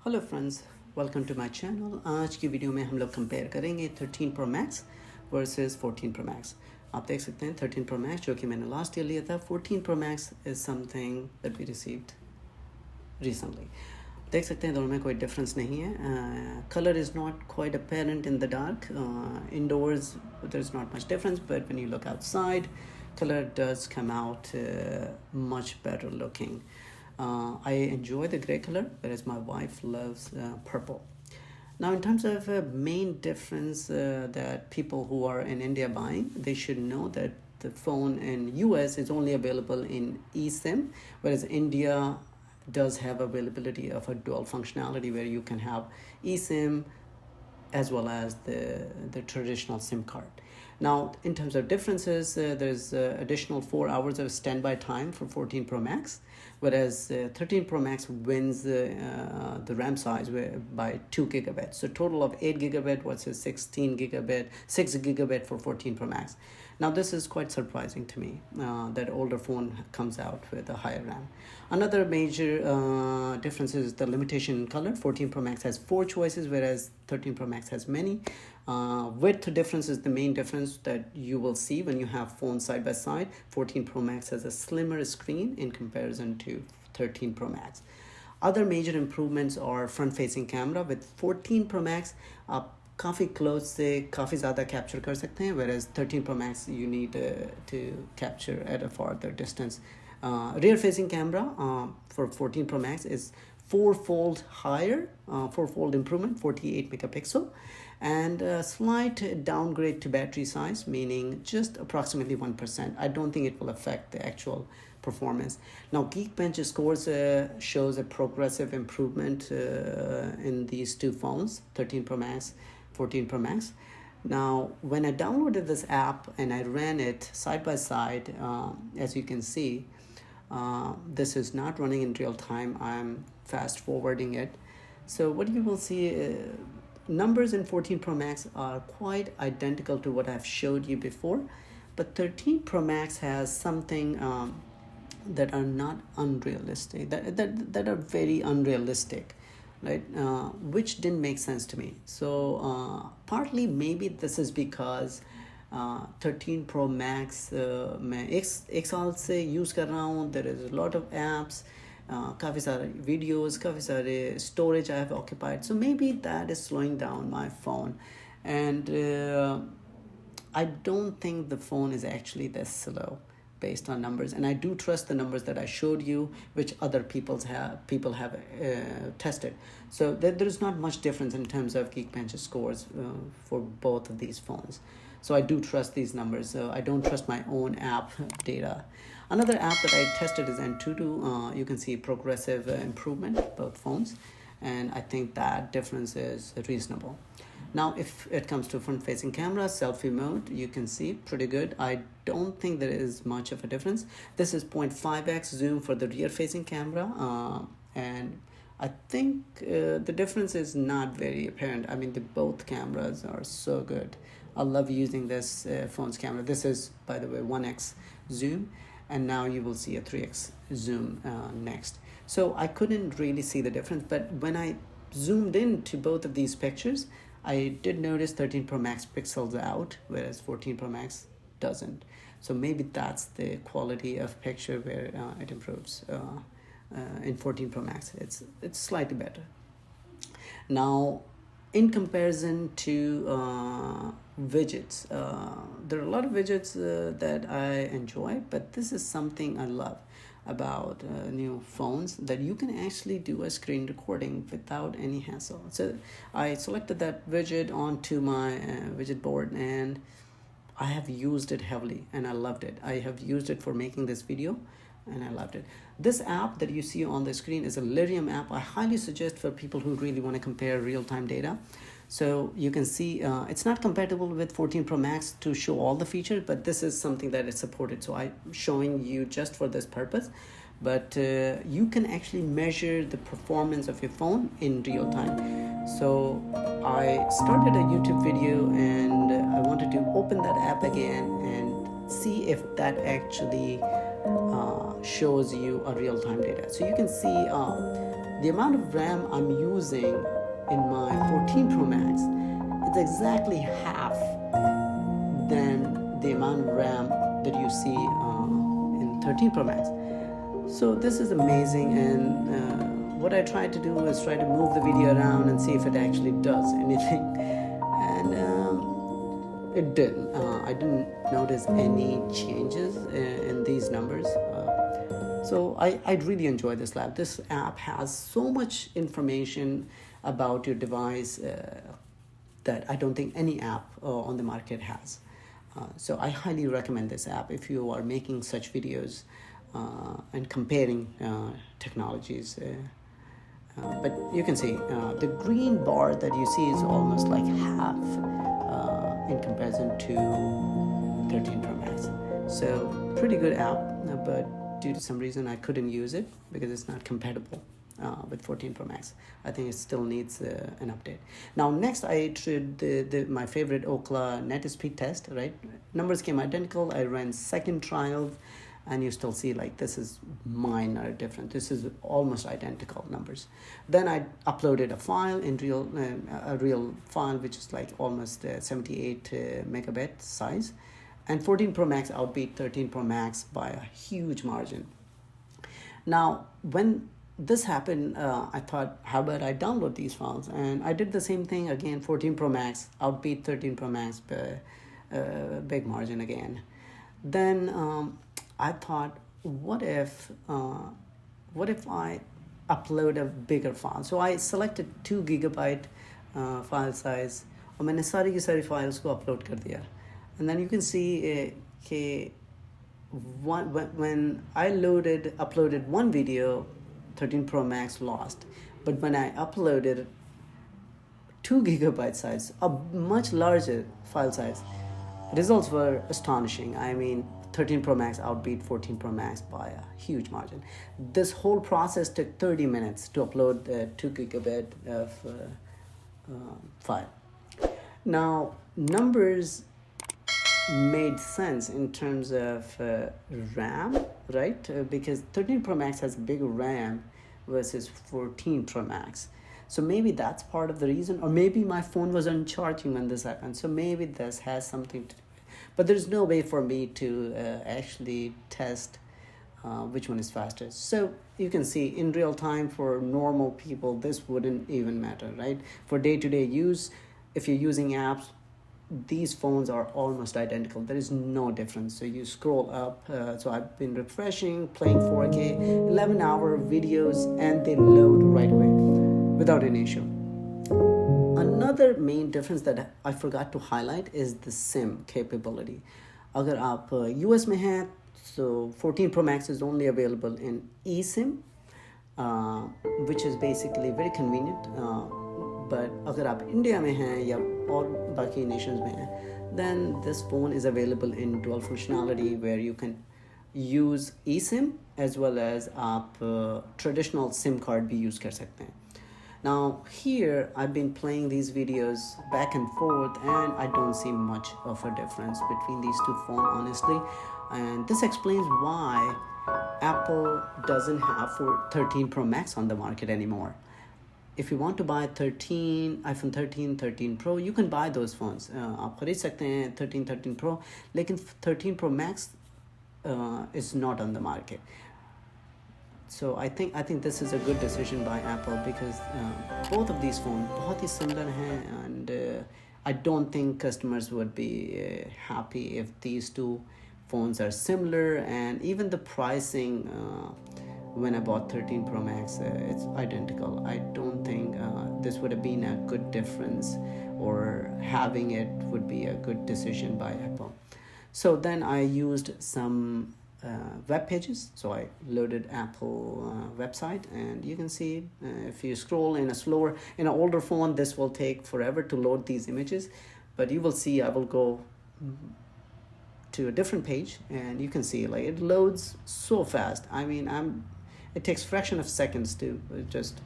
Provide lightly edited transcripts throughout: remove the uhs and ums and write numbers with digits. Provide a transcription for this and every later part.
Hello friends, welcome to my channel. आज की video में हम लोग कंपेयर करेंगे 13 Pro Max versus 14 Pro Max। आप देख सकते हैं 13 Pro Max जो कि मैंने लास्ट ईयर लिया था। 14 Pro Max is something that we received recently. देख सकते हैं दोनों में कोई डिफरेंस नहीं है। Colour is not quite apparent in the dark. Indoors there is not much difference, but when you look outside color does come out much better looking. I enjoy the gray color, whereas my wife loves purple. Now, in terms of main difference that people who are in India buying, they should know that the phone in US is only available in eSIM, whereas India does have availability of a dual functionality where you can have eSIM as well as the traditional SIM card. Now, in terms of differences, there's additional 4 hours of standby time for 14 Pro Max, whereas 13 Pro Max wins the RAM size by 2 gigabits. So total of 8 gigabit versus 16 gigabit, 6 gigabit for 14 Pro Max. Now, this is quite surprising to me that older phone comes out with a higher RAM. Another major difference is the limitation in color. 14 Pro Max has 4 choices, whereas 13 Pro Max has many. Width difference is the main difference that you will see when you have phones side by side. 14 Pro Max has a slimmer screen in comparison to 13 Pro Max. Other major improvements are front-facing camera. With 14 Pro Max, आप काफ़ी close से काफ़ी ज़्यादा capture कर सकते हैं, whereas 13 Pro Max you need to capture at a farther distance. Rear-facing camera for 14 Pro Max is four-fold higher, four-fold improvement, 48 megapixel, and a slight downgrade to battery size, meaning just approximately 1%. I don't think it will affect the actual performance. Now, Geekbench scores shows a progressive improvement in these two phones, 13 Pro Max, 14 Pro Max. Now, when I downloaded this app and I ran it side by side, as you can see, this is not running in real time. I'm fast forwarding it. So what you will see, numbers in 14 Pro Max are quite identical to what I've showed you before, but 13 Pro Max has something that are not unrealistic, that are very unrealistic, right? Which didn't make sense to me. So partly maybe this is because 13 Pro Max मैं एक साल से use कर रहा हूँ. There is a lot of apps, काफ़ी सारे videos, काफ़ी सारे storage I have occupied. So maybe that is slowing down my phone. And I don't think the phone is actually this slow based on numbers. And I do trust the numbers that I showed you, which other people have tested. So there is not much difference in terms of Geekbench scores for both of these phones. So I do trust these numbers. I don't trust my own app data. Another app that I tested is Antutu. You can see progressive improvement both phones, and I think that difference is reasonable. Now, if it comes to front-facing camera, selfie mode, you can see pretty good. I don't think there is much of a difference. This is 0.5x zoom for the rear-facing camera, and I think the difference is not very apparent. I mean, both cameras are so good. I love using this phone's camera. This is, by the way, 1x zoom, and now you will see a 3x zoom next. So I couldn't really see the difference, but when I zoomed into both of these pictures, I did notice 13 Pro Max pixels out, whereas 14 Pro Max doesn't. So maybe that's the quality of picture where it improves. In 14 Pro Max, it's slightly better. Now, in comparison to widgets, there are a lot of widgets that I enjoy, but this is something I love about new phones, that you can actually do a screen recording without any hassle. So I selected that widget onto my widget board, and I have used it heavily and I loved it. I have used it for making this video and I loved it. This app that you see on the screen is a Lirium app. I highly suggest for people who really want to compare real-time data. So you can see it's not compatible with 14 Pro Max to show all the features, but this is something that is supported. So I'm showing you just for this purpose. But you can actually measure the performance of your phone in real time. So I started a YouTube video and I wanted to open that app again and see if that actually shows you a real-time data. So you can see the amount of RAM I'm using in my 14 Pro Max is exactly half than the amount of RAM that you see in 13 Pro Max. So this is amazing, and what I try to do is try to move the video around and see if it actually does anything, and it didn't. I didn't notice any changes in these numbers. So I really enjoy this lab. This app has so much information about your device that I don't think any app on the market has. So I highly recommend this app if you are making such videos and comparing technologies. But you can see the green bar that you see is almost like half in comparison to 13 Pro Max. So pretty good app, but due to some reason I couldn't use it because it's not compatible with 14 Pro Max. I think it still needs an update. Now next I tried my favorite Ookla net speed test, right? Numbers came identical. I ran second trial, and you still see like this is minor different. This is almost identical numbers. Then I uploaded a file in a real file, which is like almost 78 megabit size. And 14 Pro Max outbeat 13 Pro Max by a huge margin. Now, when this happened, I thought, how about I download these files? And I did the same thing again. 14 Pro Max outbeat 13 Pro Max by big margin again. Then I thought, what if I upload a bigger file? So I selected 2 gigabyte file size, और मैंने सारी की सारी files को upload कर दिया. And then you can see when I uploaded one video, 13 Pro Max lost. But when I uploaded 2 gigabyte size, a much larger file size, results were astonishing. I mean, 13 Pro Max outbeat 14 Pro Max by a huge margin. This whole process took 30 minutes to upload the 2 gigabit of file. Now, numbers made sense in terms of RAM, right? Because 13 Pro Max has bigger RAM versus 14 Pro Max. So maybe that's part of the reason, or maybe my phone was on charging when this happened. So maybe this has something to do. But there's no way for me to actually test which one is faster. So you can see in real time for normal people, this wouldn't even matter, right? For day-to-day use, if you're using apps, these phones are almost identical. There is no difference. So you scroll up. So I've been refreshing, playing 4K, 11-hour videos, and they load right away without any issue. Another main difference that I forgot to highlight is the SIM capability. अगर आप US में हैं, so 14 Pro Max is only available in eSIM, which is basically very convenient. But अगर आप India में हैं या और बाकी nations में हैं, then this phone is available in dual functionality where you can use eSIM as well as आप traditional SIM card भी use कर सकते हैं. Now here I've been playing these videos back and forth, and I don't see much of a difference between these two phones, honestly. And this explains why Apple doesn't have 13 Pro Max on the market anymore. If you want to buy iPhone 13, 13 Pro, you can buy those phones. आप खरीद सकते हैं 13 Pro, लेकिन 13 Pro Max is not on the market. So I think this is a good decision by Apple because both of these phones बहुत ही similar हैं, and I don't think customers would be happy if these two phones are similar, and even the pricing when I bought 13 Pro Max, it's identical. I don't think this would have been a good difference, or having it would be a good decision by Apple. So then I used some web pages. So I loaded Apple website, and you can see if you scroll in an older phone, this will take forever to load these images, but you will see I will go to a different page, and you can see like it loads so fast. I mean, it takes fraction of seconds to just,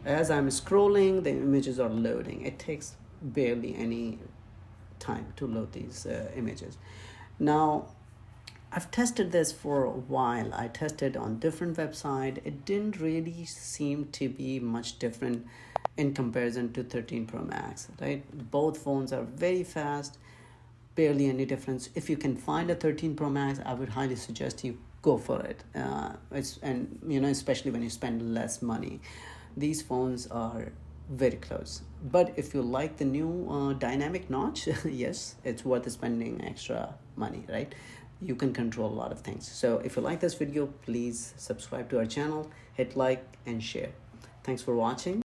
as I'm scrolling, the images are loading. It takes barely any time to load these images. Now, I've tested this for a while. I tested on different website. It didn't really seem to be much different in comparison to 13 Pro Max, right? Both phones are very fast, barely any difference. If you can find a 13 Pro Max, I would highly suggest you go for it. Especially when you spend less money. These phones are very close. But if you like the new dynamic notch, yes, it's worth spending extra money, right? You can control a lot of things. So if you like this video, please subscribe to our channel, hit like and share. Thanks for watching.